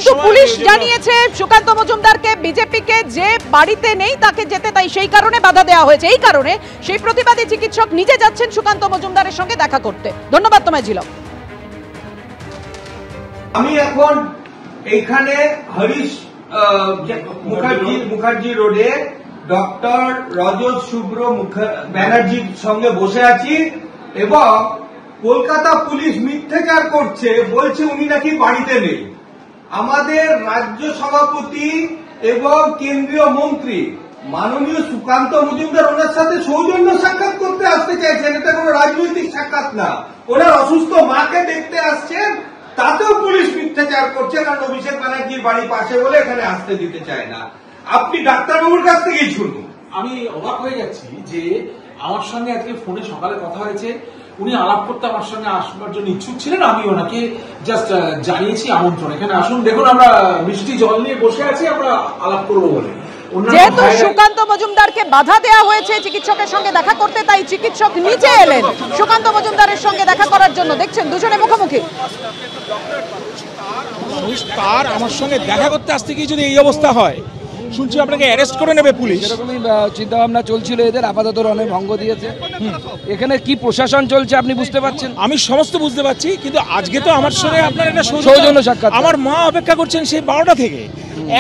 কিন্তু পুলিশ জানিয়েছে সুকান্ত মজুমদারকে বিজেপিকে যে বাড়িতে নেই তাকে যেতে, তাই সেই কারণে বাধা দেওয়া হয়েছে। এই কারণে সেই প্রতিবাদী চিকিৎসক নিজে যাচ্ছেন সুকান্ত মজুমদারের সঙ্গে দেখা করতে। ধন্যবাদ তোমায় ঝিলক। আমি এখন এইখানে হরিশ মুখার্জি রোডে ডক্টর রজত শুভ্র ব্যানার্জির সঙ্গে বসে আছি এবং কলকাতা পুলিশ মিথ্যাচার করছে, বলছে উনি নাকি বাড়িতে নেই। আমাদের রাজ্য সভাপতি এবং কেন্দ্রীয় মন্ত্রী মাননীয় সুকান্ত মজুমদার ওনার সাথে সৌজন্য সাক্ষাৎ করতে আসতে চাইছেন। এটা কোনো রাজনৈতিক সাক্ষাৎ না, ওনার অসুস্থ মাকে দেখতে আসছেন, তাতেও পুলিশ মিথ্যাচার করছে, কারণ অভিষেক ব্যানার্জির বাড়ি পাশে বলে এখানে আসতে দিতে চায় না। আপনি ডাক্তারবাবুর কাছ থেকেই শুনুন। আমি অবাক হয়ে যাচ্ছি যে আমার সঙ্গে আজকে ফোনে সকালে কথা হয়েছে, উনি আলাপ করতে আমার সঙ্গে আসবার জন্য ইচ্ছুক ছিলেন। আমি ওনাকে জাস্ট জানিয়েছি আমন্ত্রণ, এখানে আসুন, দেখুন আমরা মিষ্টি জল নিয়ে বসে আছি, আমরা আলাপ করবো বলে। যেহেতু সুকান্ত মজুমদারকে বাধা দেওয়া হয়েছে চিকিৎসকের সঙ্গে দেখা করতে, তাই চিকিৎসক নিজে এলেন সুকান্ত মজুমদারের সঙ্গে দেখা করার জন্য। দেখছেন দুজনে মুখোমুখি। তার আমার সঙ্গে দেখা করতে আসতে গিয়ে যদি এই অবস্থা হয়, শুনছি আপনাকে অ্যারেস্ট করে নেবে পুলিশ। এরকমই চিন্তা ভাবনা চলছিল এদের, আপাতত অনেক ভঙ্গ দিয়েছে। এখানে কি প্রশাসন চলছে আপনি বুঝতে পারছেন? আমি সমস্ত বুঝতে পারছি, কিন্তু আজকে তো আমার সঙ্গে আপনার একটা সৌজন্য সাক্ষাৎ। আমার মা অপেক্ষা করছেন সেই 12টা থেকে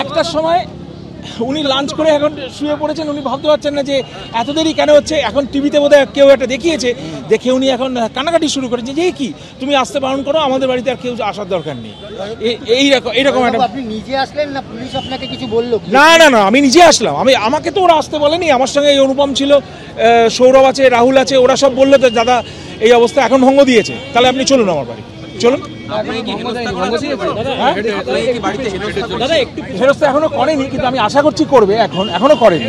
1টার সময়। উনি লাঞ্চ করে এখন শুয়ে পড়েছেন, উনি ভাবতে পারছেন না যে এত দেরি কেন হচ্ছে। এখন টিভিতে বোধহয় কেউ একটা দেখিয়েছে, দেখে উনি এখন কান্নাকাটি শুরু করেছে যে কি তুমি আসতে বারণ করো, আমাদের বাড়িতে আর কেউ আসার দরকার নেই। এইরকম একটা। আপনি নিজে আসলেন না পুলিশ আপনাকে কিছু বললো? না, আমি নিজে আসলাম। আমাকে তো ওরা আসতে বলেনি, আমার সঙ্গে এই অনুপম ছিল, সৌরভ আছে, রাহুল আছে, ওরা সব বললো তো দাদা এই অবস্থা এখন ভঙ্গ দিয়েছে, তাহলে আপনি চলুন আমার বাড়ি, চলুন। হেরস্তা এখনো করেনি, কিন্তু আমি আশা করছি করবে, এখনো করেনি।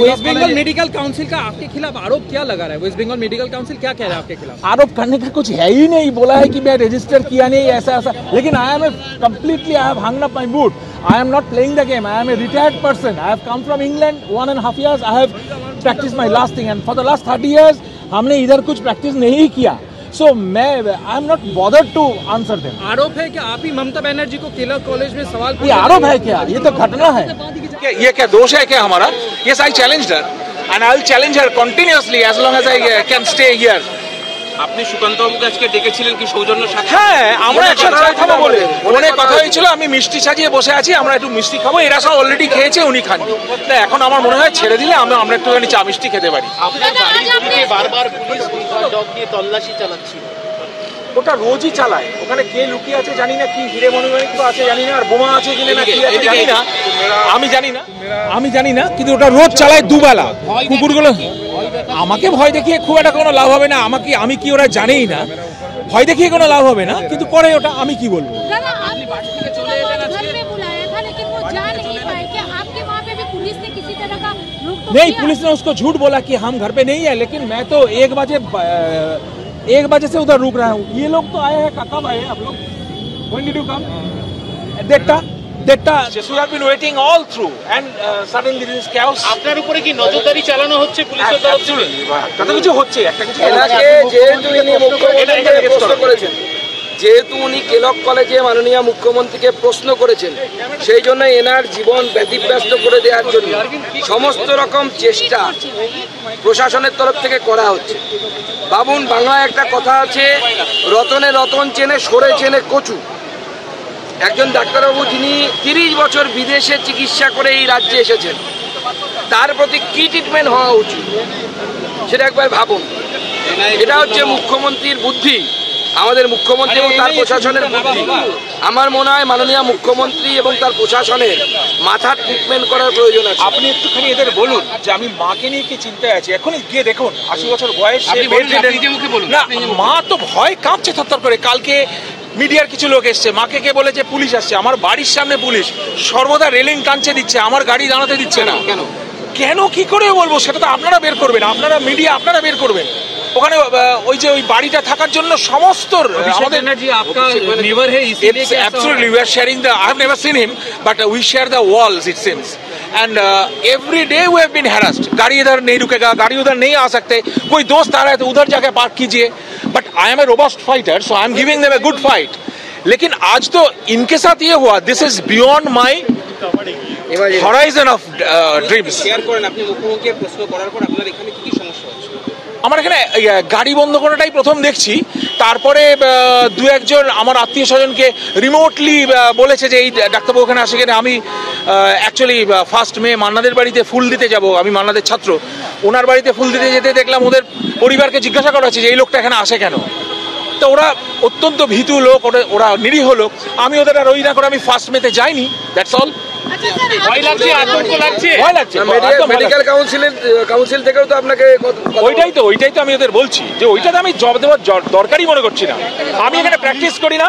वेस्ट बंगाल मेडिकल काउंसिल का आपके खिलाफ आरोप क्या लगा रहा है? वेस्ट बंगाल मेडिकल काउंसिल क्या कह रहा है आपके खिलाफ? आरोप करने का कुछ है ही नहीं, बोला है कि मैं रजिस्टर किया नहीं, ऐसा। लेकिन I am completely, I have hung up my boot. I am not playing the game. I am a retired person. I have come from England 1.5 years. I have practiced my last thing, and for the last 30 years हमने इधर कुछ practice नहीं किया। So I am not bothered to answer them. आरोप है कि आप ही ममता बनर्जी को केलर कॉलेज में सवाल ये आरोप है क्या? ये तो घटना है। ये क्या दोष है क्या हमारा? Yes, I challenged her and I will challenge her continuously as long as I can stay here. আপনি সুকান্ত বাবুকে আজকে ডেকেছিলেন কি সৌজন্য সাক্ষাৎ? হ্যাঁ, আমরা একসাথে চা খাবো বলে ফোনে কথা হয়েছিল। আমি মিষ্টি সাজিয়ে বসে আছি, আমরা একটু মিষ্টি খাবো। এরা সব অলরেডি খেয়েছে, উনি খাননি। না, এখন আমার মনে হয় ছেড়ে দিলে আমরা একটুখানি চা মিষ্টি খেতে পারি। আপনার বাড়ির দিকে বারবার পুলিশ ডগ দিয়ে তল্লাশি চালাচ্ছিল। ওটা রোজই চালায়, ওখানে কে লুকিয়ে আছে জানি না, কি হিরে মণিমাণিক তো আছে জানি না, আর বোমা আছে কিনা না কি আছে জানি না, আমি জানি না, কিন্তু ওটা রোজ চালায় দুবেলা। কুকুরগুলো আমাকে ভয় দেখিয়ে খুব একটা কোনো লাভ হবে না, আমি কি ওরা জানেই না, ভয় দেখিয়ে কোনো লাভ হবে না, কিন্তু করে ওটা আমি কি বলবো। नहीं, पुलिस ने उसको झूठ बोला कि हम घर पे नहीं है, लेकिन मैं तो 1 बजे से उधर रुक रहा हूँ। ये लोग तो आए हैं, कब आए आप लोग? When did you come? Detta should have been waiting all through and suddenly this is chaos. আপনার উপরে কি নজরদারি চালানো হচ্ছে পুলিশের তরফ থেকে? কত কিছু হচ্ছে, একটা কিছু যেহেতু ইনি মুখ্যমন্ত্রীকে প্রশ্ন করেছেন, যেহেতু উনি কেলক কলেজে মাননীয় মুখ্যমন্ত্রীকে প্রশ্ন করেছেন, সেই জন্য এনার জীবন ব্যতিব্যস্ত করে দেওয়ার জন্য সমস্ত রকম চেষ্টা প্রশাসনের তরফ থেকে করা হচ্ছে। বাবুন, বাংলায় একটা কথা আছে, রতনে রতন চেনে, সরে চেনে কচু। একজন ডাক্তারবাবু যিনি 30 বছর বিদেশে চিকিৎসা করে এই রাজ্যে এসেছেন, তার প্রতি কি ট্রিটমেন্ট হওয়া উচিত সেটা একবার ভাবুন। এটা হচ্ছে মুখ্যমন্ত্রীর বুদ্ধি, আমাদের মুখ্যমন্ত্রী এবং তার প্রশাসনের বুদ্ধি। আমার মনে হয় মাননীয় মুখ্যমন্ত্রী এবং তার প্রশাসনের মাথার ট্রিটমেন্ট করার প্রয়োজন আছে। আপনি একটুখানি এদের বলুন যে আমি মাকে নিয়ে কি চিন্তায় আছি। এখনই গিয়ে দেখুন, 80 বছর বয়স, না মা তো ভয় কাঁপছে থরথর করে। কালকে মিডিয়ার কিছু লোক এসছে, মাকে কে বলেছে পুলিশ আসছে, আমার বাড়ির সামনে পুলিশ সর্বদা রেলিং টানছে দিচ্ছে, আমার গাড়ি দাঁড়াতে দিচ্ছে না। কেন কি করে বলবো, সেটা তো আপনারা বের করবেন, আপনারা মিডিয়া আপনারা বের করবেন। ওখানে ওই যে ওই বাড়িটা থাকার জন্য সমস্ত আমাদের absolutely we are sharing the, I have never seen him but we share the walls it seems and every day we have been harassed. गाड़ी इधर नहीं रुकेगा, गाड़ी उधर नहीं आ सकते, कोई दोस्त आ रहा है तो उधर जाके पार्क कीजिए, but I am a robust fighter so I am giving them a good fight लेकिन आज तो इनके साथ ये हुआ, this is beyond my Horizon of dreams. Share করেন আপনি মুখ্যমন্ত্রীকে প্রশ্ন করার পর আপনার এখানে কি সমস্যা হচ্ছে? আমার এখানে গাড়ি বন্ধ করাটাই প্রথম দেখছি, তারপরে দু একজন আমার আত্মীয় স্বজনকে রিমোটলি বলেছে যে এই ডাক্তারবাবু ওখানে আসে কিনা। আমি অ্যাকচুয়ালি 1 মে মান্নাদের বাড়িতে ফুল দিতে যাব, আমি মান্নাদের ছাত্র, ওনার বাড়িতে ফুল দিতে যেতে দেখলাম ওদের পরিবারকে জিজ্ঞাসা করা হচ্ছে যে এই লোকটা এখানে আসে কেন। তো ওরা অত্যন্ত ভীতু লোক, ওরা নিরীহ লোক, আমি ওদের আর ওই না করে আমি 1 মেতে যাইনি, দ্যাটস অল। মেডিকেল কাউন্সিল থেকেও তো আপনাকে ওইটাই তো আমি ওদের বলছি যে ওইটাতে আমি জব দেওয়ার দরকারই মনে করছি না। আমি এখানে প্র্যাকটিস করি না,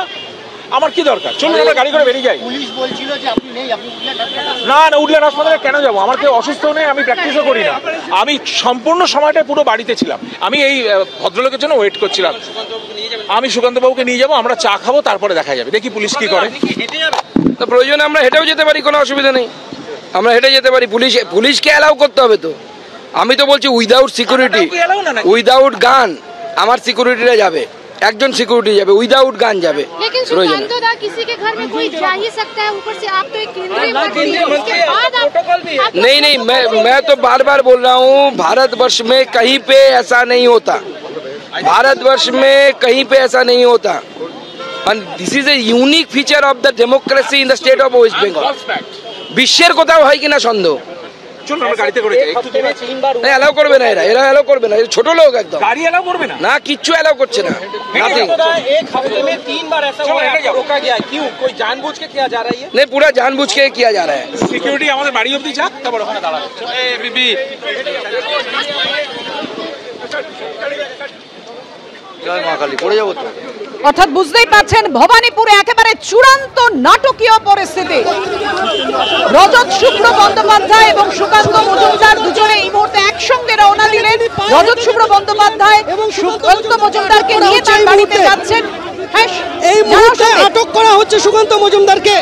আমার কি দরকার? চলুন আমরা গাড়ি করে বেরিয়ে যাই। পুলিশ বলছিল যে আপনি নেই, আপনি না উডল্যান্ড হাসপাতালে কেন যাবো? আমার কেউ অসুস্থ নেই, আমি প্র্যাকটিসও করি না। আমি সম্পূর্ণ সময়টা পুরো বাড়িতে ছিলাম, আমি এই ভদ্রলোকের জন্য ওয়েট করছিলাম। আমি সুকান্তবাবুকে নিয়ে যাবো, আমরা চা খাবো, তারপরে দেখা যাবে, দেখি পুলিশ কি করে। তো প্রয়োজনে আমরা হেঁটেও যেতে পারি, কোনো অসুবিধা নেই, আমরা হেঁটে যেতে পারি। পুলিশকে অ্যালাউ করতে হবে তো। আমি তো বলছি উইদাউট সিকিউরিটি, উইদাউট গান আমার সিকিউরিটিরা যাবে, একজন সিকিউরিটি যাবে, উইদাউট গান যাবে। लेकिन सुकांत दा किसी के घर में कोई जा ही सकता है, ऊपर से आप तो एक केंद्रीय मंत्री हैं, उसके बाद आप नहीं मैं तो बार बार बोल रहा हूँ, भारतवर्ष में कहीं पे ऐसा नहीं होता, भारतवर्ष में कहीं पे ऐसा नहीं होता। And this is a unique feature of the democracy in the state of West Bengal. বিশ্বের কোথাও হয় কিনা সন্দেহ। চলুন আমরা গাড়িতে করে যাই। না অ্যালাউ করবে না, এরা অ্যালাউ করবে না, ছোট লোক একদম। গাড়ি অ্যালাউ করবে না, না কিচ্ছু অ্যালাউ করছে না। एक हफ्ते में 3 बार ऐसा हुआ है, रोका गया, क्यों? कोई जानबूझ के किया जा रहा है? नहीं, पूरा जानबूझ के किया जा रहा है। সিকিউরিটি আমাদের বাড়ি অবধি যাক, তারপর ওখানে দাঁড়াবে। এই বিবি জয় মা কালী, পড়ে যাবো তো। অর্থাৎ বুঝতেই পারছেন ভবানীপুরে একেবারে চূড়ান্ত নাটকীয় পরিস্থিতি। রজত শুভ্র বন্দ্যোপাধ্যায় এবং সুকান্ত মজুমদার দুজনে এই মুহূর্তে একসঙ্গে রওনা দিলেন। রজত শুভ্র বন্দ্যোপাধ্যায় এবং সুকান্ত মজুমদারকে নিয়ে তার বাড়িতে যাচ্ছেন। এই মুহূর্তে আটক করা হচ্ছে সুকান্ত মজুমদারকে।